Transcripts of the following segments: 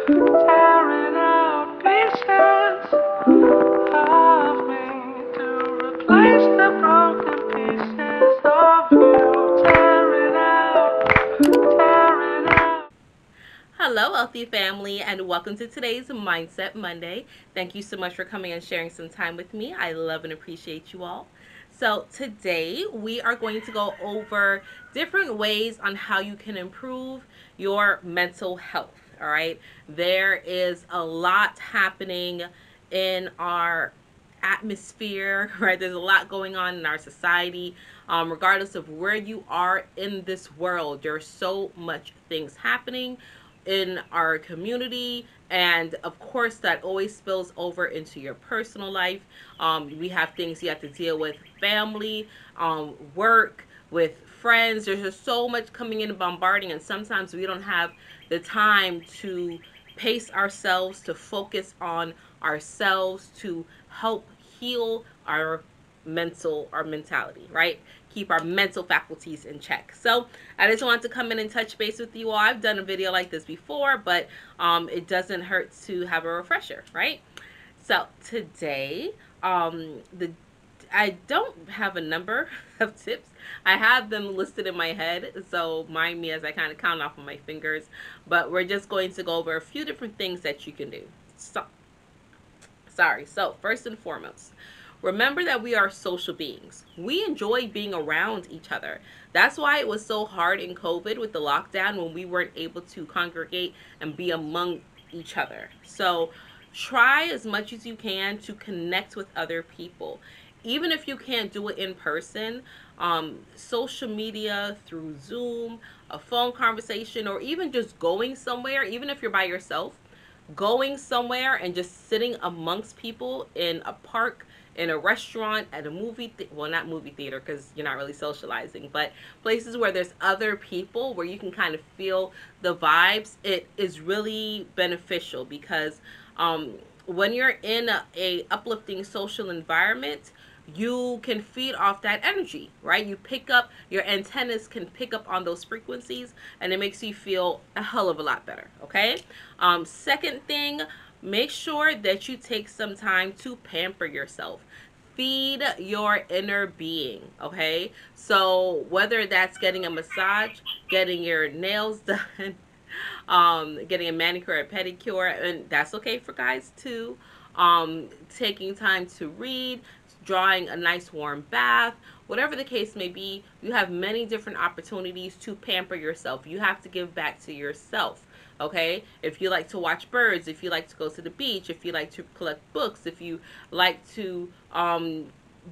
tearing out pieces of me to replace the broken pieces of you. Tearing out. Hello, Wealthy family, and welcome to today's Mindset Monday. Thank you so much for coming and sharing some time with me. I love and appreciate you all. So today we are going to go over different ways on how you can improve your mental health. All right. There is a lot happening in our atmosphere, right? There's a lot going on in our society. Regardless of where you are in this world, there's so much things happening in our community, and of course that always spills over into your personal life. We have things you have to deal with, family, work, with friends. There's just so much coming in and bombarding, and sometimes we don't have the time to pace ourselves, to focus on ourselves, to help heal our mentality, right? Keep our mental faculties in check. So I just wanted to come in and touch base with you all. I've done a video like this before, but it doesn't hurt to have a refresher, right? So today, I don't have a number of tips. I have them listed in my head, so mind me as I kind of count off on my fingers. But we're just going to go over a few different things that you can do. So first and foremost, remember that we are social beings. We enjoy being around each other. That's why it was so hard in COVID with the lockdown, when we weren't able to congregate and be among each other. So try as much as you can to connect with other people. Even if you can't do it in person, social media, through Zoom, a phone conversation, or even just going somewhere, even if you're by yourself, going somewhere and just sitting amongst people in a park, in a restaurant, at a well, not movie theater because you're not really socializing, but places where there's other people, where you can kind of feel the vibes. It is really beneficial because when you're in a uplifting social environment, you can feed off that energy, right? You pick up, your antennas can pick up on those frequencies, and it makes you feel a hell of a lot better, okay? Second thing, make sure that you take some time to pamper yourself. Feed your inner being, okay? So whether that's getting a massage, getting your nails done, getting a manicure or pedicure, and that's okay for guys too. Taking time to read, drawing a nice warm bath, whatever the case may be, you have many different opportunities to pamper yourself. You have to give back to yourself, okay? If you like to watch birds, if you like to go to the beach, if you like to collect books, if you like to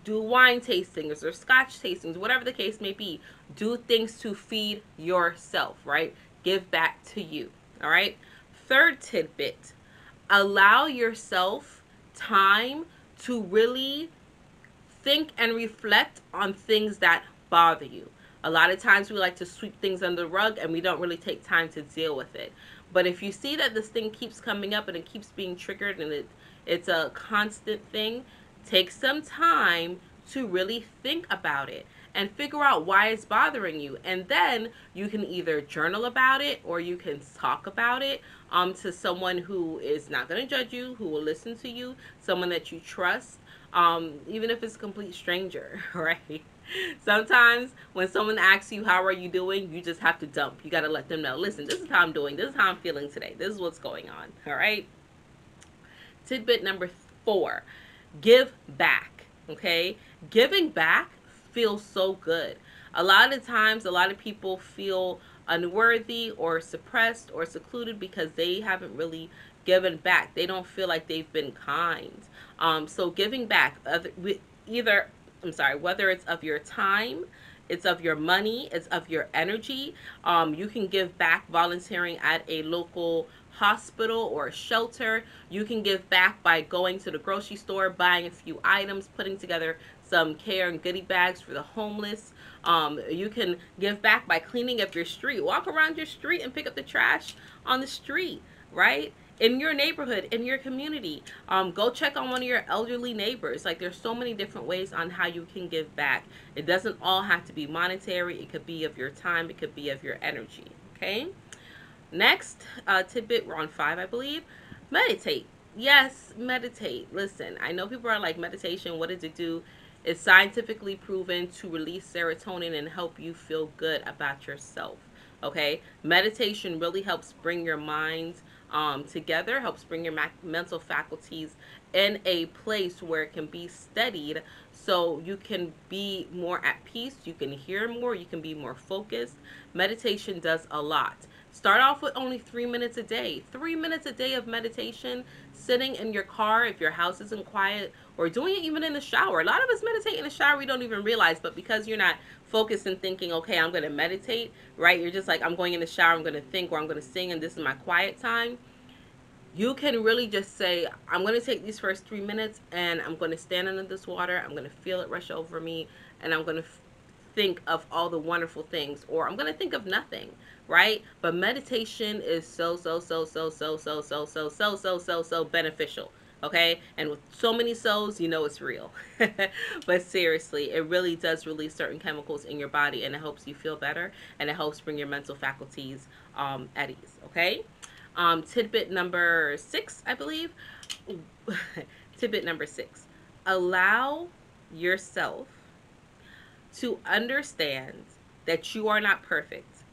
do wine tastings or scotch tastings, whatever the case may be, do things to feed yourself, right? Give back to you, all right? Third tidbit, allow yourself time to really think and reflect on things that bother you. A lot of times we like to sweep things under the rug and we don't really take time to deal with it. But if you see that this thing keeps coming up and it keeps being triggered, and it's a constant thing, take some time to really think about it and figure out why it's bothering you. And then you can either journal about it, or you can talk about it to someone who is not going to judge you, who will listen to you, someone that you trust. Even if it's a complete stranger, right? Sometimes when someone asks you, how are you doing? You just have to dump. You got to let them know, listen, this is how I'm doing. This is how I'm feeling today. This is what's going on. All right. Tidbit number 4, give back. Okay. Giving back feels so good. A lot of times, a lot of people feel unworthy or suppressed or secluded because they haven't really given back. They don't feel like they've been kind. So giving back, whether it's of your time, it's of your money, it's of your energy. You can give back volunteering at a local hospital or a shelter. You can give back by going to the grocery store, buying a few items, putting together some care and goodie bags for the homeless. You can give back by cleaning up your street. Walk around your street and pick up the trash on the street, right? In your neighborhood, in your community. Go check on one of your elderly neighbors. Like, there's so many different ways on how you can give back. It doesn't all have to be monetary. It could be of your time. It could be of your energy, okay? Next tidbit, we're on 5, I believe. Meditate. Yes, meditate. Listen, I know people are like, meditation, what does it do? It's scientifically proven to release serotonin and help you feel good about yourself. Okay, meditation really helps bring your mind together, helps bring your mental faculties in a place where it can be studied, so you can be more at peace, you can hear more, you can be more focused. Meditation does a lot. Start off with only 3 minutes a day. 3 minutes a day of meditation, sitting in your car if your house isn't quiet, or doing it even in the shower. A lot of us meditate in the shower, we don't even realize, but because you're not focused and thinking, okay, I'm going to meditate, right? You're just like, I'm going in the shower, I'm going to think, or I'm going to sing, and this is my quiet time. You can really just say, I'm going to take these first 3 minutes and I'm going to stand under this water. I'm going to feel it rush over me, and I'm going to think of all the wonderful things, or I'm going to think of nothing, right? But meditation is so beneficial. Okay, and with so many souls, you know it's real. But seriously, it really does release certain chemicals in your body, and it helps you feel better, and it helps bring your mental faculties at ease. Okay. Tidbit number 6, I believe. Tidbit number 6. Allow yourself to understand that you are not perfect,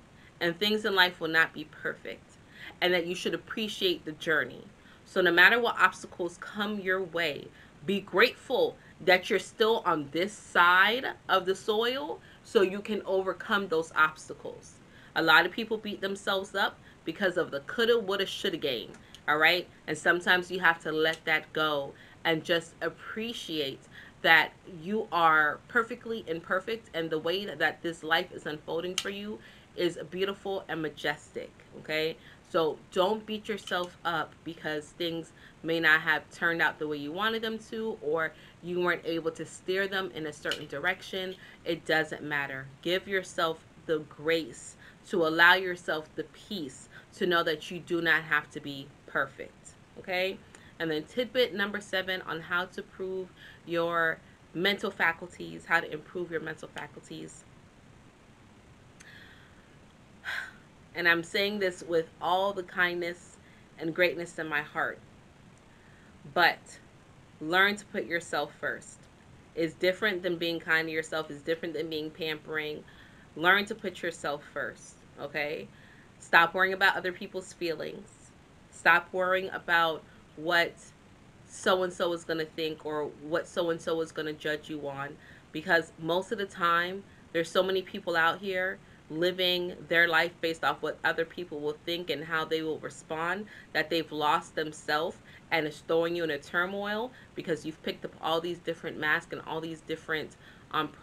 and things in life will not be perfect, and that you should appreciate the journey. So no matter what obstacles come your way, be grateful that you're still on this side of the soil so you can overcome those obstacles. A lot of people beat themselves up because of the coulda, woulda, shoulda game. All right. And sometimes you have to let that go and just appreciate that you are perfectly imperfect, and the way that this life is unfolding for you is beautiful and majestic. Okay. So don't beat yourself up because things may not have turned out the way you wanted them to, or you weren't able to steer them in a certain direction. It doesn't matter. Give yourself the grace to allow yourself the peace to know that you do not have to be perfect. Okay? And then tidbit number 7 on how to improve your mental faculties, how to improve your mental faculties. And I'm saying this with all the kindness and greatness in my heart. But learn to put yourself first. It's different than being kind to yourself. It's different than being pampering. Learn to put yourself first, okay? Stop worrying about other people's feelings. Stop worrying about what so-and-so is going to think, or what so-and-so is going to judge you on. Because most of the time, there's so many people out here living their life based off what other people will think and how they will respond, that they've lost themselves, and it's throwing you in a turmoil because you've picked up all these different masks and all these different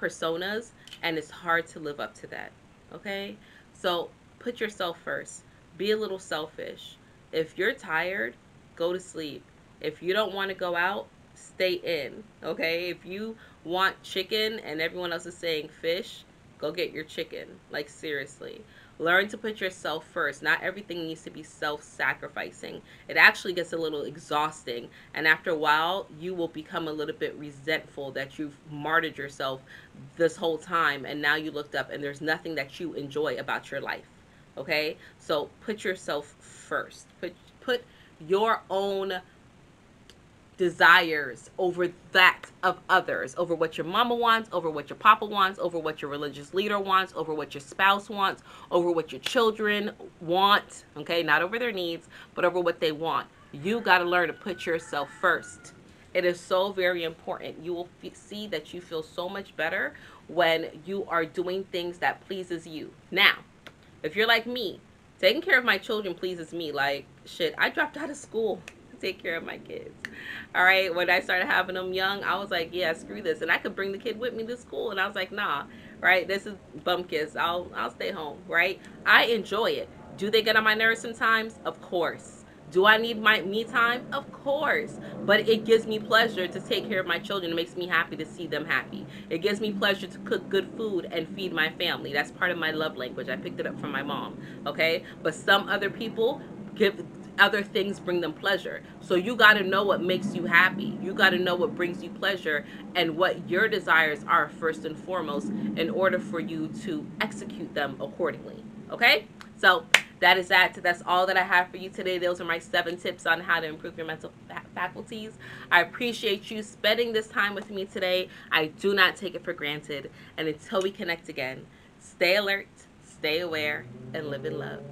personas, and it's hard to live up to that. Okay? So put yourself first. Be a little selfish. If you're tired, go to sleep. If you don't want to go out, stay in. Okay? If you want chicken and everyone else is saying fish, go get your chicken. Like, seriously. Learn to put yourself first. Not everything needs to be self-sacrificing. It actually gets a little exhausting. And after a while, you will become a little bit resentful that you've martyred yourself this whole time. And now you looked up and there's nothing that you enjoy about your life. Okay? So put yourself first. Put your own desires over that of others, over what your mama wants, over what your papa wants, over what your religious leader wants, over what your spouse wants, over what your children want. Okay, not over their needs, but over what they want. You got to learn to put yourself first. It is so very important. You will see that you feel so much better when you are doing things that pleases you. Now, if you're like me, taking care of my children pleases me. Like, shit, I dropped out of school to take care of my kids. All right, when I started having them young, I was like, yeah, screw this. And I could bring the kid with me to school, and I was like, nah, right? This is bumpkiss. I'll stay home, right? I enjoy it. Do they get on my nerves sometimes? Of course. Do I need my me time? Of course. But it gives me pleasure to take care of my children. It makes me happy to see them happy. It gives me pleasure to cook good food and feed my family. That's part of my love language. I picked it up from my mom, okay? But some other people give other things bring them pleasure. So you got to know what makes you happy. You got to know what brings you pleasure and what your desires are first and foremost in order for you to execute them accordingly. Okay? So That is that. That's all that I have for you today. Those are my 7 tips on how to improve your mental faculties. I appreciate you spending this time with me today. I do not take it for granted. And until we connect again, stay alert, stay aware, and live in love.